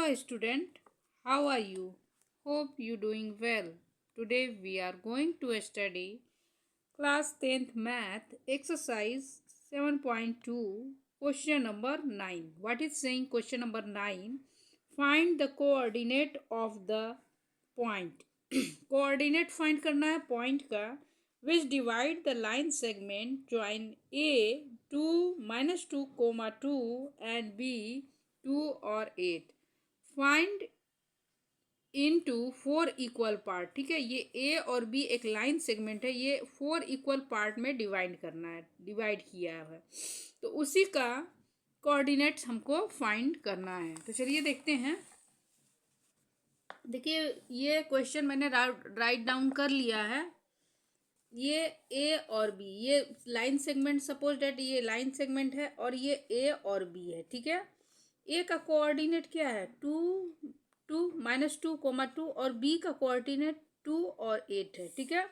Hello student, how are you? Hope you doing well. Today we are going to study class 10th math exercise 7.2 question number 9. What is saying question number 9? Find the coordinate of the point. Coordinate find करना है point का which divide the line segment join A 2 - 2, 2 and B 2 और 8. Find into 4 equal part. ठीक है, ये ए और B एक line segment है, ये 4 इक्वल पार्ट में डिवाइड करना है, डिवाइड किया है, तो उसी का कोऑर्डिनेट्स हमको फाइंड करना है. तो चलिए देखते हैं. देखिए ये क्वेश्चन मैंने राइट डाउन कर लिया है. ये ए और बी, ये लाइन सेगमेंट, सपोज डेट ये लाइन सेगमेंट है और ये ए और बी है. ठीक है, ए का कोऑर्डिनेट क्या है 2 - 2, 2 और बी का कोऑर्डिनेट 2 और 8 है. ठीक है,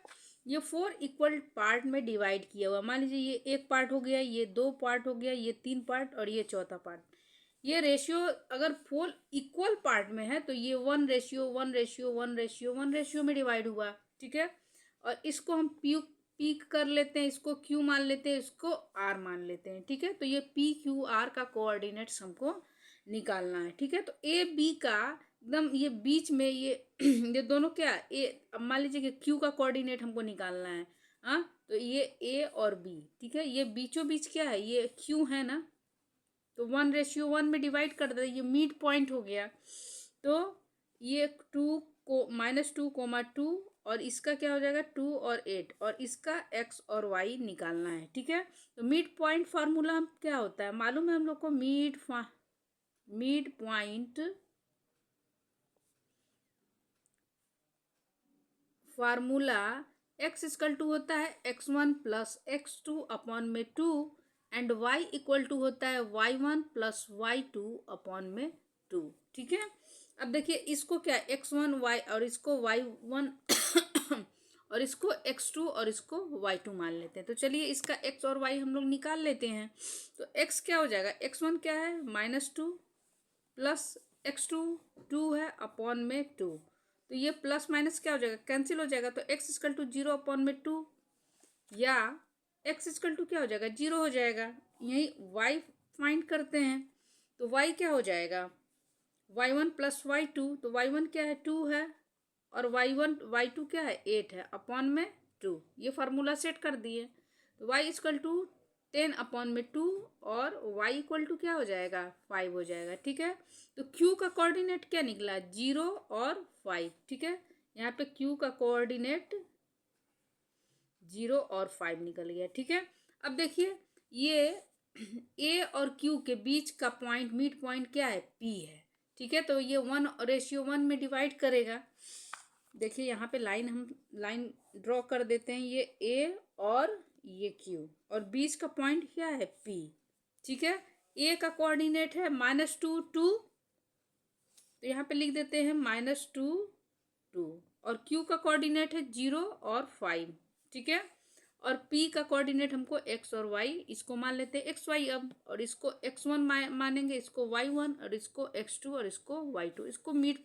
ये 4 इक्वल पार्ट में डिवाइड किया हुआ. मान लीजिए ये एक पार्ट हो गया, ये 2 पार्ट हो गया, ये 3 पार्ट और ये चौथा पार्ट. ये रेशियो अगर 4 इक्वल पार्ट में है तो ये 1:1:1:1:1 में डिवाइड हुआ. ठीक है, और इसको हम पी कर लेते हैं, इसको क्यू मान लेते हैं, इसको आर मान लेते हैं. ठीक है, तो ये पी क्यू आर का कोऑर्डिनेट्स हमको निकालना है. ठीक है, तो ए बी का एकदम ये बीच में ये दोनों क्या ए, अब मान लीजिए कि क्यू का कोऑर्डिनेट हमको निकालना है. हाँ, तो ये ए और बी. ठीक है, ये बीचों बीच क्या है, ये क्यू है ना, तो 1:1 में डिवाइड कर दे, ये मिड पॉइंट हो गया. तो ये 2 को -2, 2 और इसका क्या हो जाएगा 2 और 8 और इसका x और y निकालना है. ठीक है, तो मिड पॉइंट फार्मूला हम क्या होता है मालूम है हम लोग को. Mid point formula x equal to होता है x1 + x2 अपॉन में 2 एंड y इक्वल टू होता है y1 + y2 अपॉन में 2. ठीक है, अब देखिए इसको क्या x1 y और इसको y1 और इसको x2 और इसको y2 मान लेते हैं. तो चलिए इसका x और y हम लोग निकाल लेते हैं. तो x क्या हो जाएगा, x1 क्या है -2 प्लस x2 2 है अपॉन में 2. तो ये प्लस माइनस क्या हो जाएगा, कैंसिल हो जाएगा. तो x इक्वल टू 0 अपॉन में 2 या x इक्वल टू क्या हो जाएगा 0 हो जाएगा. यही y फाइंड करते हैं. तो y क्या हो जाएगा y1 + y2. तो y1 क्या है 2 है और y2 क्या है 8 है अपॉन में 2. ये फार्मूला सेट कर दिए. तो y इक्वल टू 10 अपॉन में 2 और y इक्वल टू क्या हो जाएगा 5 हो जाएगा. ठीक है, तो q का कोऑर्डिनेट क्या निकला 0 और 5. ठीक है, यहाँ पे q का कोऑर्डिनेट 0 और 5 निकल गया. ठीक है, अब देखिए ये a और q के बीच का पॉइंट मिड पॉइंट क्या है p है. ठीक है, तो ये 1:1 में डिवाइड करेगा. देखिए यहाँ पे हम लाइन ड्रॉ कर देते हैं, ये a और ये q और बीच का पॉइंट क्या है p. ठीक है, a का कोऑर्डिनेट है -2 2, तो यहाँ पे लिख देते हैं -2 2 और q का कोऑर्डिनेट है 0 और 5. ठीक है, और p का कोऑर्डिनेट हमको x और y, इसको मान लेते हैं xy अब, और इसको x1 मानेंगे, इसको y1 और इसको x2 और इसको y2. इसको मिड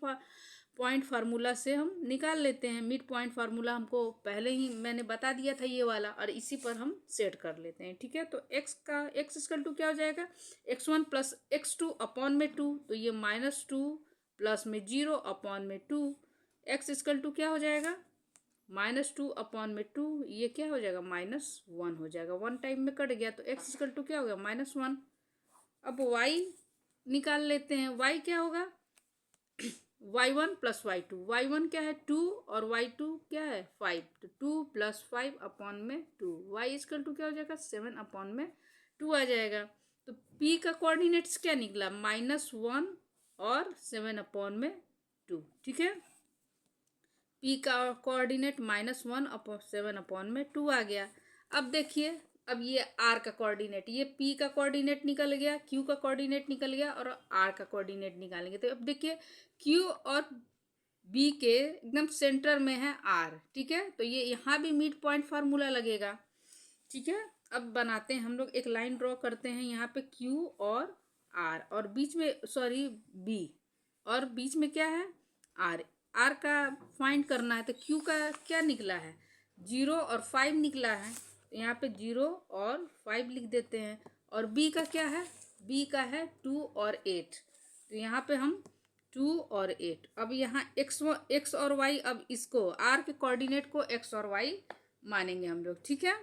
पॉइंट फार्मूला से हम निकाल लेते हैं. मिड पॉइंट फार्मूला हमको पहले ही मैंने बता दिया था ये वाला, और इसी पर हम सेट कर लेते हैं. ठीक है, तो x इक्वल टू क्या हो जाएगा x1 + x2 अपॉन में 2. तो ये -2 प्लस में 0 अपॉन में 2. x इक्वल टू क्या हो जाएगा -2 अपॉन में 2, ये क्या हो जाएगा -1 हो जाएगा. 1 टाइम में कट गया, तो x इक्वल टू क्या हो गया -1. अब y निकाल लेते हैं. y क्या होगा y1 + y2. y1 क्या है 2 और y2 क्या है 5. तो 2 + 5 अपॉन में 2. y इक्वल टू क्या हो जाएगा 7 अपॉन में 2 आ जाएगा. तो p का कोऑर्डिनेट्स क्या निकला -1 और 7 अपॉन में 2. ठीक है, p का कोऑर्डिनेट -1 अपॉन 7 अपॉन में 2 आ गया. अब देखिए अब ये r का कोऑर्डिनेट, ये p का कोऑर्डिनेट निकल गया, q का कोऑर्डिनेट निकल गया और r का कोऑर्डिनेट निकालेंगे. तो अब देखिए q और b के एकदम सेंटर में है r. ठीक है, तो ये यहाँ भी मिड पॉइंट फार्मूला लगेगा. ठीक है, अब बनाते हैं हम लोग, एक लाइन ड्रॉ करते हैं यहाँ पे q और r और बीच में b और बीच में क्या है आर। आर का फाइंड करना है तो क्यू का क्या निकला है 0 और 5 निकला है, तो यहाँ पे 0 और 5 लिख देते हैं। और बी का क्या है, बी का है 2 और 8, तो यहाँ पे हम 2 और 8। अब यहाँ एक्स और वाई, अब इसको आर के कोऑर्डिनेट को एक्स और वाई मानेंगे हम लोग, ठीक है।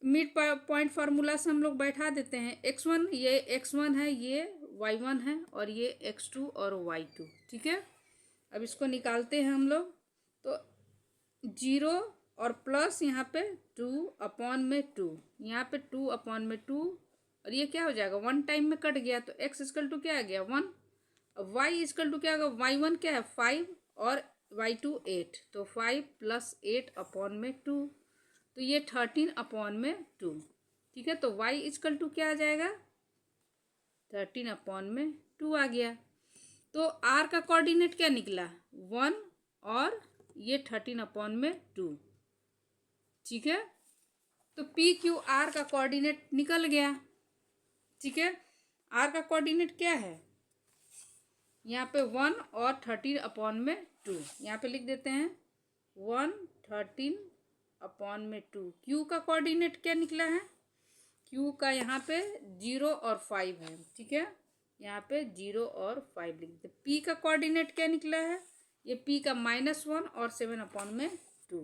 मिड पॉइंट फार्मूला से हम लोग बैठा देते हैं। x1 ये x1 है, ये y1 है, और ये x2 और y2, ठीक है। अब इसको निकालते हैं हम लोग, तो 0 और प्लस यहाँ पे 2 अपॉन में 2, यहाँ पे 2 अपॉन में 2, और ये क्या हो जाएगा 1 टाइम में कट गया, तो x इक्वल टू क्या आ गया 1। अब y इक्वल टू क्या होगा, y1 क्या है 5 और y2 8, तो 5 + 8 अपॉन में 2, तो ये 13 अपॉन में 2, ठीक है। तो y इक्वल टू क्या आ जाएगा 13 अपॉन में 2 आ गया। तो r का कोऑर्डिनेट क्या निकला 1 और ये 13 अपॉन में 2, ठीक है। तो पी क्यू आर का कोऑर्डिनेट निकल गया, ठीक है। r का कोऑर्डिनेट क्या है यहाँ पे 1 और 13 अपॉन में 2, यहाँ पे लिख देते हैं 1 13 अपॉन में 2। क्यू का कोऑर्डिनेट क्या निकला है, क्यू का यहाँ पे 0 और 5 है, ठीक है, यहाँ पे 0 और 5 लिख देते। पी का कोऑर्डिनेट क्या निकला है, ये पी का -1 और 7 अपॉन में 2,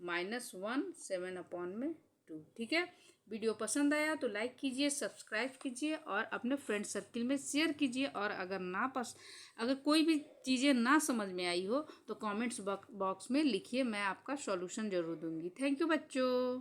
-1 7 अपॉन में 2, ठीक है। वीडियो पसंद आया तो लाइक कीजिए, सब्सक्राइब कीजिए और अपने फ्रेंड सर्किल में शेयर कीजिए। और अगर कोई भी चीज़ें ना समझ में आई हो तो कमेंट्स बॉक्स में लिखिए, मैं आपका सॉल्यूशन ज़रूर दूंगी। थैंक यू बच्चों।